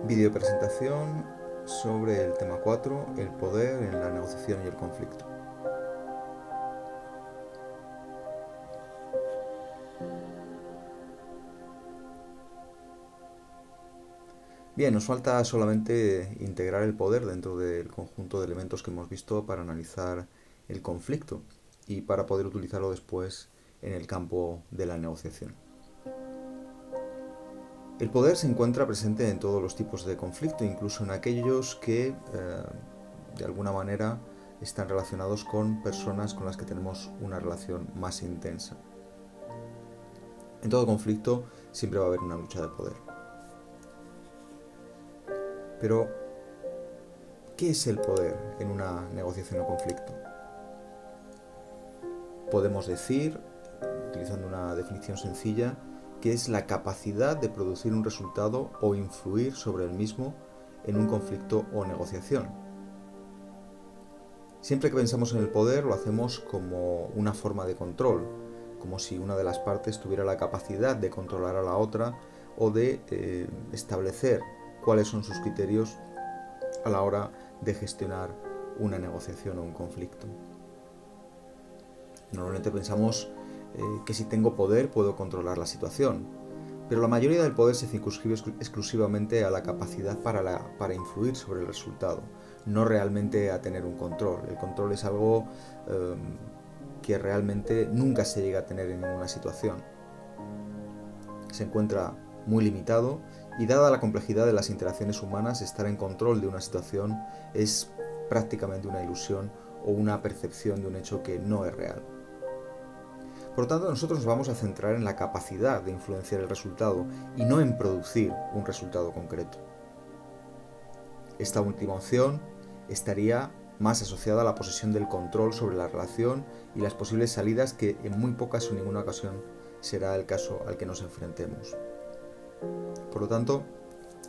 Video presentación sobre el tema 4, el poder en la negociación y el conflicto. Bien, nos falta solamente integrar el poder dentro del conjunto de elementos que hemos visto para analizar el conflicto y para poder utilizarlo después en el campo de la negociación. El poder se encuentra presente en todos los tipos de conflicto, incluso en aquellos que de alguna manera están relacionados con personas con las que tenemos una relación más intensa. En todo conflicto siempre va a haber una lucha de poder. Pero, ¿qué es el poder en una negociación o conflicto? Podemos decir, utilizando una definición sencilla, que es la capacidad de producir un resultado o influir sobre el mismo en un conflicto o negociación. Siempre que pensamos en el poder lo hacemos como una forma de control, como si una de las partes tuviera la capacidad de controlar a la otra o de establecer cuáles son sus criterios a la hora de gestionar una negociación o un conflicto. Normalmente pensamos que si tengo poder puedo controlar la situación, pero la mayoría del poder se circunscribe exclusivamente a la capacidad para influir sobre el resultado, no realmente a tener un control. El control es algo que realmente nunca se llega a tener en ninguna situación. Se encuentra muy limitado y dada la complejidad de las interacciones humanas, estar en control de una situación es prácticamente una ilusión o una percepción de un hecho que no es real. Por lo tanto, nosotros nos vamos a centrar en la capacidad de influenciar el resultado y no en producir un resultado concreto. Esta última opción estaría más asociada a la posesión del control sobre la relación y las posibles salidas que en muy pocas o ninguna ocasión será el caso al que nos enfrentemos. Por lo tanto,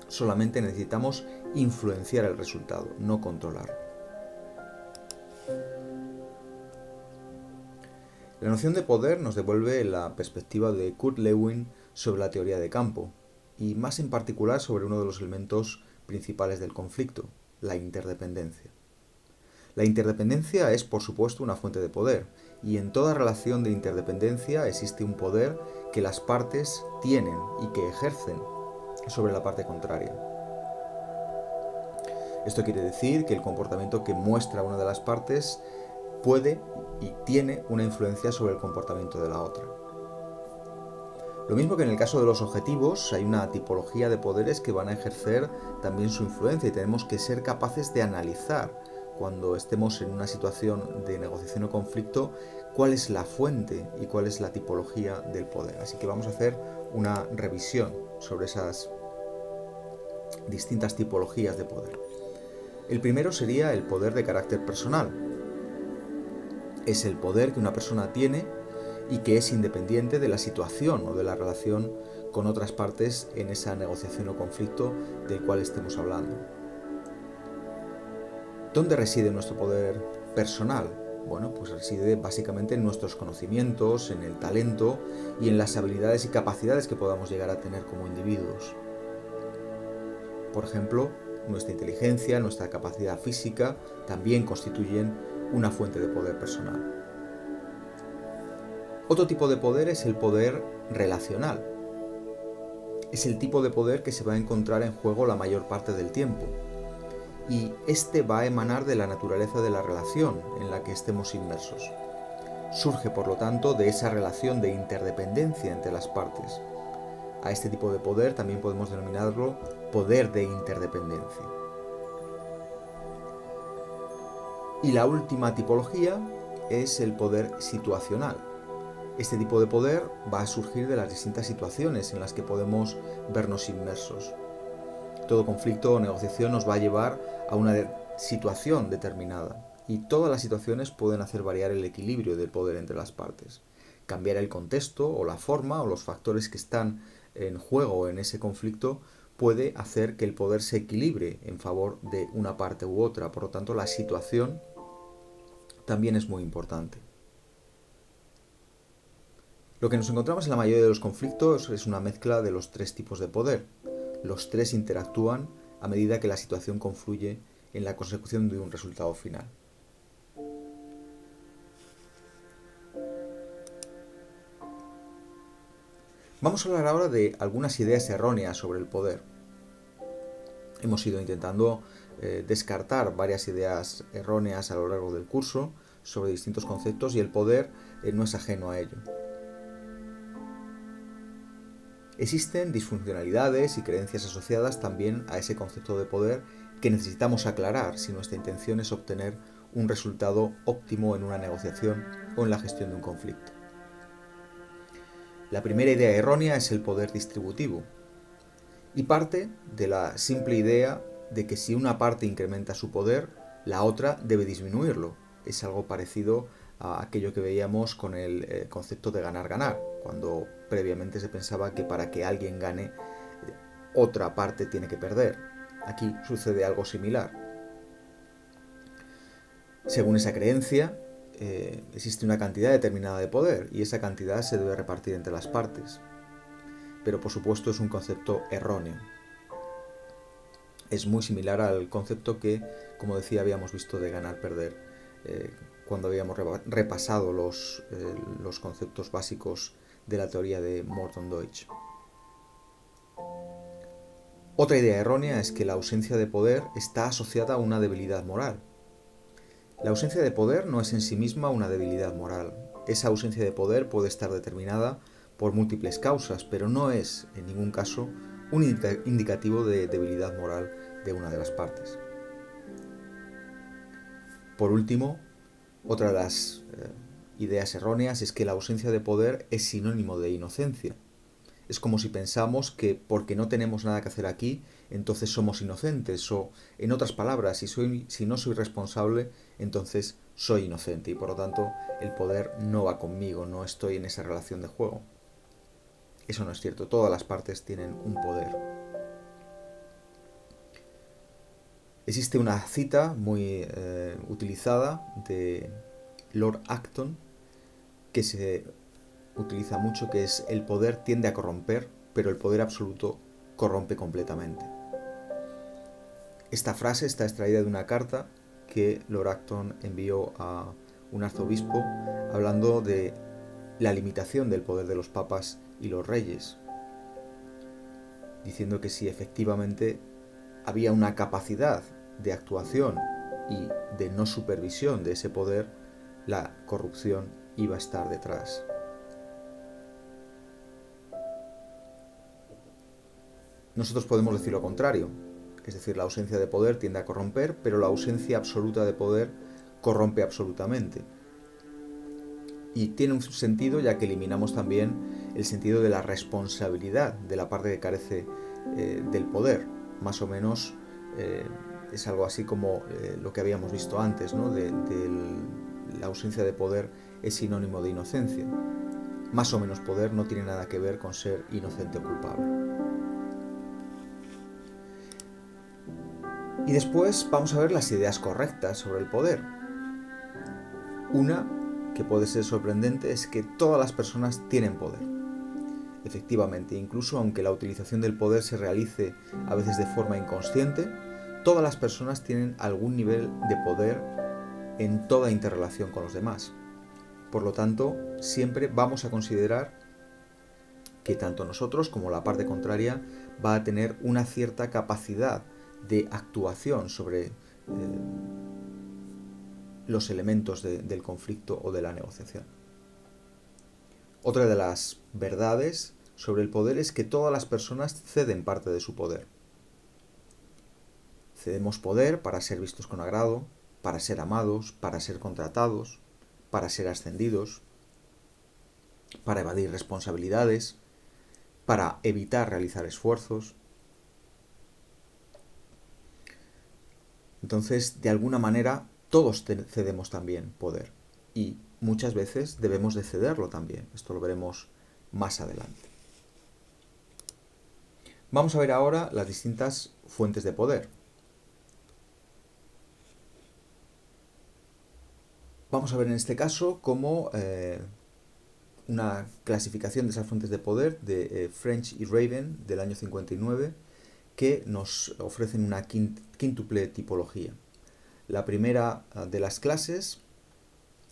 solamente necesitamos influenciar el resultado, no controlarlo. La noción de poder nos devuelve la perspectiva de Kurt Lewin sobre la teoría de campo, y más en particular sobre uno de los elementos principales del conflicto, la interdependencia. La interdependencia es, por supuesto, una fuente de poder, y en toda relación de interdependencia existe un poder que las partes tienen y que ejercen sobre la parte contraria. Esto quiere decir que el comportamiento que muestra una de las partes puede y tiene una influencia sobre el comportamiento de la otra. Lo mismo que en el caso de los objetivos, hay una tipología de poderes que van a ejercer también su influencia y tenemos que ser capaces de analizar cuando estemos en una situación de negociación o conflicto cuál es la fuente y cuál es la tipología del poder. Así que vamos a hacer una revisión sobre esas distintas tipologías de poder. El primero sería el poder de carácter personal. Es el poder que una persona tiene y que es independiente de la situación o de la relación con otras partes en esa negociación o conflicto del cual estemos hablando. ¿Dónde reside nuestro poder personal? Bueno, pues reside básicamente en nuestros conocimientos, en el talento y en las habilidades y capacidades que podamos llegar a tener como individuos. Por ejemplo, nuestra inteligencia, nuestra capacidad física también constituyen una fuente de poder personal. Otro tipo de poder es el poder relacional. Es el tipo de poder que se va a encontrar en juego la mayor parte del tiempo. Y este va a emanar de la naturaleza de la relación en la que estemos inmersos. Surge, por lo tanto, de esa relación de interdependencia entre las partes. A este tipo de poder también podemos denominarlo poder de interdependencia. Y la última tipología es el poder situacional. Este tipo de poder va a surgir de las distintas situaciones en las que podemos vernos inmersos. Todo conflicto o negociación nos va a llevar a una situación determinada y todas las situaciones pueden hacer variar el equilibrio del poder entre las partes. Cambiar el contexto o la forma o los factores que están en juego en ese conflicto puede hacer que el poder se equilibre en favor de una parte u otra. Por lo tanto, la situación también es muy importante. Lo que nos encontramos en la mayoría de los conflictos es una mezcla de los tres tipos de poder. Los tres interactúan a medida que la situación confluye en la consecución de un resultado final. Vamos a hablar ahora de algunas ideas erróneas sobre el poder. Hemos ido intentando descartar varias ideas erróneas a lo largo del curso sobre distintos conceptos y el poder no es ajeno a ello. Existen disfuncionalidades y creencias asociadas también a ese concepto de poder que necesitamos aclarar si nuestra intención es obtener un resultado óptimo en una negociación o en la gestión de un conflicto. La primera idea errónea es el poder distributivo y parte de la simple idea de que si una parte incrementa su poder, la otra debe disminuirlo. Es algo parecido a aquello que veíamos con el concepto de ganar-ganar, cuando previamente se pensaba que para que alguien gane, otra parte tiene que perder. Aquí sucede algo similar. Según esa creencia, existe una cantidad determinada de poder y esa cantidad se debe repartir entre las partes. Pero por supuesto es un concepto erróneo. Es muy similar al concepto que, como decía, habíamos visto de ganar-perder cuando habíamos repasado los conceptos básicos de la teoría de Morton Deutsch. Otra idea errónea es que la ausencia de poder está asociada a una debilidad moral. La ausencia de poder no es en sí misma una debilidad moral. Esa ausencia de poder puede estar determinada por múltiples causas, pero no es, en ningún caso, un indicativo de debilidad moral de una de las partes. Por último, otra de las ideas erróneas es que la ausencia de poder es sinónimo de inocencia. Es como si pensamos que porque no tenemos nada que hacer aquí, entonces somos inocentes, o en otras palabras, si no soy responsable, entonces soy inocente y por lo tanto el poder no va conmigo, no estoy en esa relación de juego. Eso no es cierto, todas las partes tienen un poder. Existe una cita muy utilizada de Lord Acton que se utiliza mucho, que es: el poder tiende a corromper, pero el poder absoluto corrompe completamente. Esta frase está extraída de una carta que Lord Acton envió a un arzobispo hablando de la limitación del poder de los papas y los reyes, diciendo que si efectivamente había una capacidad de actuación y de no supervisión de ese poder, la corrupción iba a estar detrás. Nosotros podemos decir lo contrario, es decir, la ausencia de poder tiende a corromper, pero la ausencia absoluta de poder corrompe absolutamente. Y tiene un sentido ya que eliminamos también el sentido de la responsabilidad de la parte que carece del poder. Más o menos es algo así como lo que habíamos visto antes, ¿no? La ausencia de poder es sinónimo de inocencia. Más o menos poder no tiene nada que ver con ser inocente o culpable. Y después vamos a ver las ideas correctas sobre el poder. Una que puede ser sorprendente es que todas las personas tienen poder. Efectivamente, incluso aunque la utilización del poder se realice a veces de forma inconsciente, todas las personas tienen algún nivel de poder en toda interrelación con los demás. Por lo tanto, siempre vamos a considerar que tanto nosotros como la parte contraria va a tener una cierta capacidad de actuación sobre los elementos del conflicto o de la negociación. Otra de las verdades sobre el poder es que todas las personas ceden parte de su poder. Cedemos poder para ser vistos con agrado, para ser amados, para ser contratados, para ser ascendidos, para evadir responsabilidades, para evitar realizar esfuerzos. Entonces, de alguna manera, todos cedemos también poder y muchas veces debemos de cederlo también. Esto lo veremos más adelante. Vamos a ver ahora las distintas fuentes de poder. Vamos a ver en este caso cómo una clasificación de esas fuentes de poder de French y Raven del año 59, que nos ofrecen una quíntuple tipología. La primera de las clases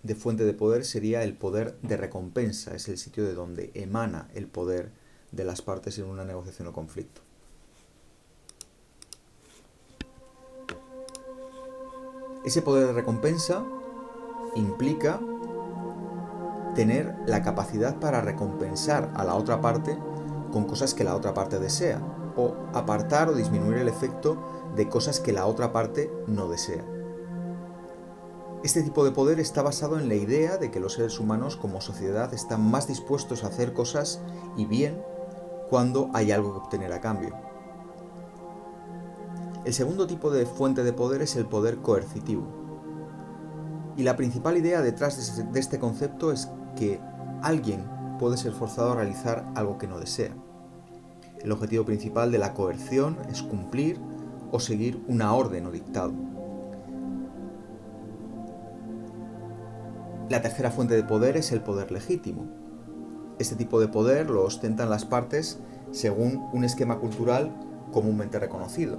de fuente de poder sería el poder de recompensa, es el sitio de donde emana el poder de las partes en una negociación o conflicto. Ese poder de recompensa implica tener la capacidad para recompensar a la otra parte con cosas que la otra parte desea, o apartar o disminuir el efecto de cosas que la otra parte no desea. Este tipo de poder está basado en la idea de que los seres humanos como sociedad están más dispuestos a hacer cosas y bien cuando hay algo que obtener a cambio. El segundo tipo de fuente de poder es el poder coercitivo. Y la principal idea detrás de este concepto es que alguien puede ser forzado a realizar algo que no desea. El objetivo principal de la coerción es cumplir o seguir una orden o dictado. La tercera fuente de poder es el poder legítimo. Este tipo de poder lo ostentan las partes según un esquema cultural comúnmente reconocido.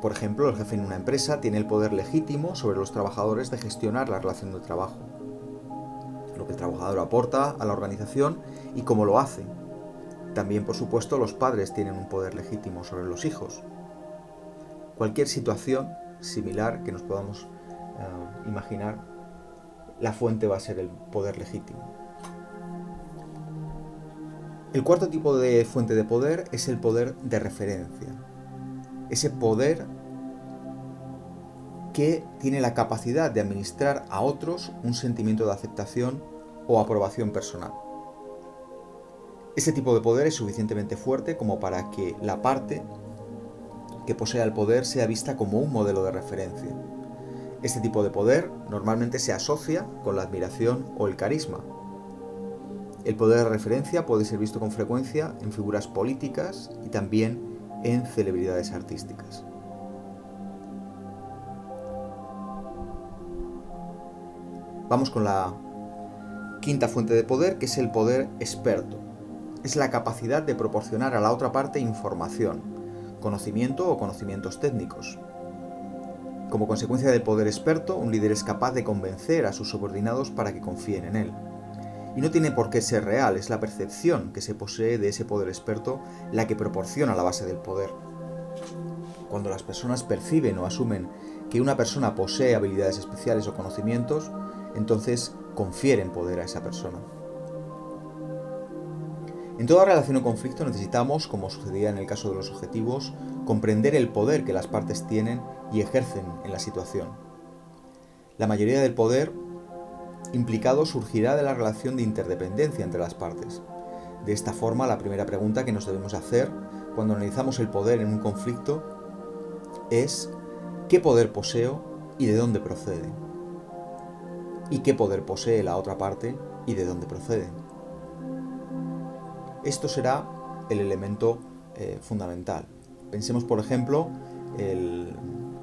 Por ejemplo, el jefe en una empresa tiene el poder legítimo sobre los trabajadores de gestionar la relación de trabajo, lo que el trabajador aporta a la organización y cómo lo hace. También, por supuesto, los padres tienen un poder legítimo sobre los hijos. Cualquier situación similar que nos podamos imaginar, la fuente va a ser el poder legítimo. El cuarto tipo de fuente de poder es el poder de referencia. Ese poder que tiene la capacidad de administrar a otros un sentimiento de aceptación o aprobación personal. Ese tipo de poder es suficientemente fuerte como para que la parte que posea el poder sea vista como un modelo de referencia. Este tipo de poder normalmente se asocia con la admiración o el carisma. El poder de referencia puede ser visto con frecuencia en figuras políticas y también en celebridades artísticas. Vamos con la quinta fuente de poder, que es el poder experto. Es la capacidad de proporcionar a la otra parte información, conocimiento o conocimientos técnicos. Como consecuencia del poder experto, un líder es capaz de convencer a sus subordinados para que confíen en él. Y no tiene por qué ser real, es la percepción que se posee de ese poder experto la que proporciona la base del poder. Cuando las personas perciben o asumen que una persona posee habilidades especiales o conocimientos, entonces confieren poder a esa persona. En toda relación o conflicto necesitamos, como sucedía en el caso de los objetivos, comprender el poder que las partes tienen y ejercen en la situación. La mayoría del poder implicado surgirá de la relación de interdependencia entre las partes. De esta forma, la primera pregunta que nos debemos hacer cuando analizamos el poder en un conflicto es ¿qué poder poseo y de dónde procede? ¿Y qué poder posee la otra parte y de dónde procede? Esto será el elemento fundamental. Pensemos, por ejemplo, el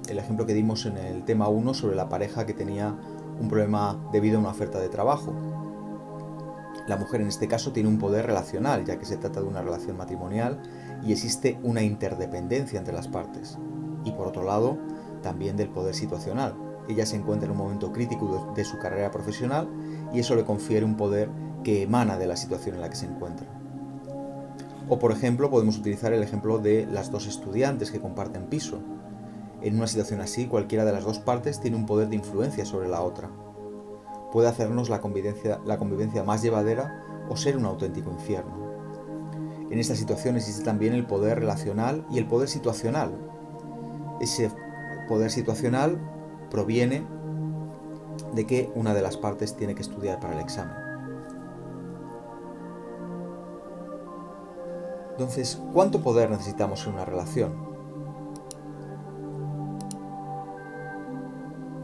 ejemplo que dimos en el tema 1 sobre la pareja que tenía un problema debido a una oferta de trabajo. La mujer en este caso tiene un poder relacional, ya que se trata de una relación matrimonial y existe una interdependencia entre las partes. Y por otro lado, también del poder situacional. Ella se encuentra en un momento crítico de su carrera profesional y eso le confiere un poder que emana de la situación en la que se encuentra. O por ejemplo, podemos utilizar el ejemplo de las dos estudiantes que comparten piso. En una situación así, cualquiera de las dos partes tiene un poder de influencia sobre la otra. Puede hacernos la convivencia más llevadera o ser un auténtico infierno. En esta situación existe también el poder relacional y el poder situacional. Ese poder situacional proviene de que una de las partes tiene que estudiar para el examen. Entonces, ¿cuánto poder necesitamos en una relación?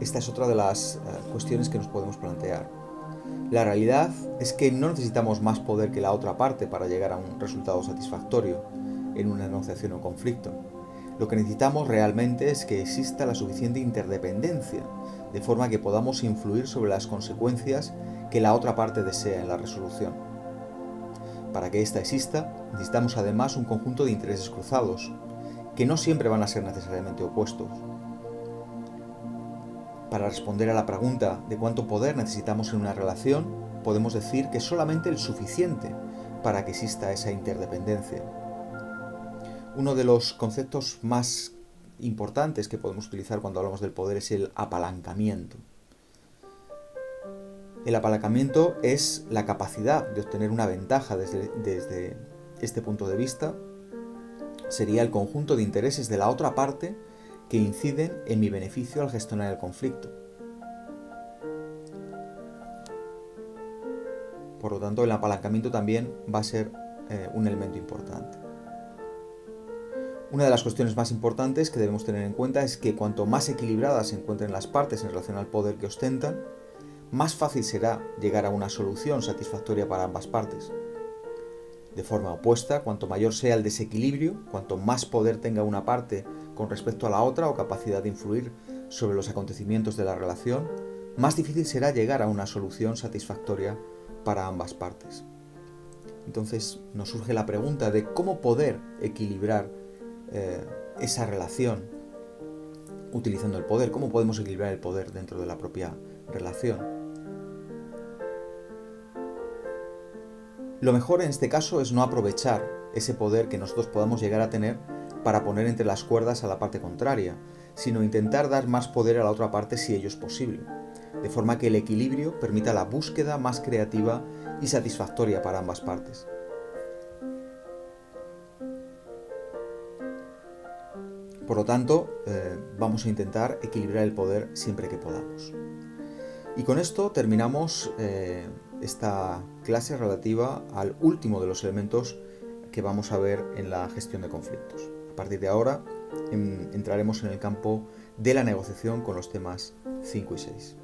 Esta es otra de las cuestiones que nos podemos plantear. La realidad es que no necesitamos más poder que la otra parte para llegar a un resultado satisfactorio en una negociación o conflicto. Lo que necesitamos realmente es que exista la suficiente interdependencia, de forma que podamos influir sobre las consecuencias que la otra parte desea en la resolución. Para que ésta exista, necesitamos además un conjunto de intereses cruzados, que no siempre van a ser necesariamente opuestos. Para responder a la pregunta de cuánto poder necesitamos en una relación, podemos decir que solamente el suficiente para que exista esa interdependencia. Uno de los conceptos más importantes que podemos utilizar cuando hablamos del poder es el apalancamiento. El apalancamiento es la capacidad de obtener una ventaja desde este punto de vista. Sería el conjunto de intereses de la otra parte que inciden en mi beneficio al gestionar el conflicto. Por lo tanto, el apalancamiento también va a ser un elemento importante. Una de las cuestiones más importantes que debemos tener en cuenta es que cuanto más equilibradas se encuentren las partes en relación al poder que ostentan, más fácil será llegar a una solución satisfactoria para ambas partes. De forma opuesta, cuanto mayor sea el desequilibrio, cuanto más poder tenga una parte con respecto a la otra o capacidad de influir sobre los acontecimientos de la relación, más difícil será llegar a una solución satisfactoria para ambas partes. Entonces nos surge la pregunta de cómo poder equilibrar esa relación utilizando el poder, cómo podemos equilibrar el poder dentro de la propia relación. Lo mejor en este caso es no aprovechar ese poder que nosotros podamos llegar a tener para poner entre las cuerdas a la parte contraria, sino intentar dar más poder a la otra parte si ello es posible, de forma que el equilibrio permita la búsqueda más creativa y satisfactoria para ambas partes. Por lo tanto, vamos a intentar equilibrar el poder siempre que podamos. Y con esto terminamos esta clase relativa al último de los elementos que vamos a ver en la gestión de conflictos. A partir de ahora entraremos en el campo de la negociación con los temas 5 y 6.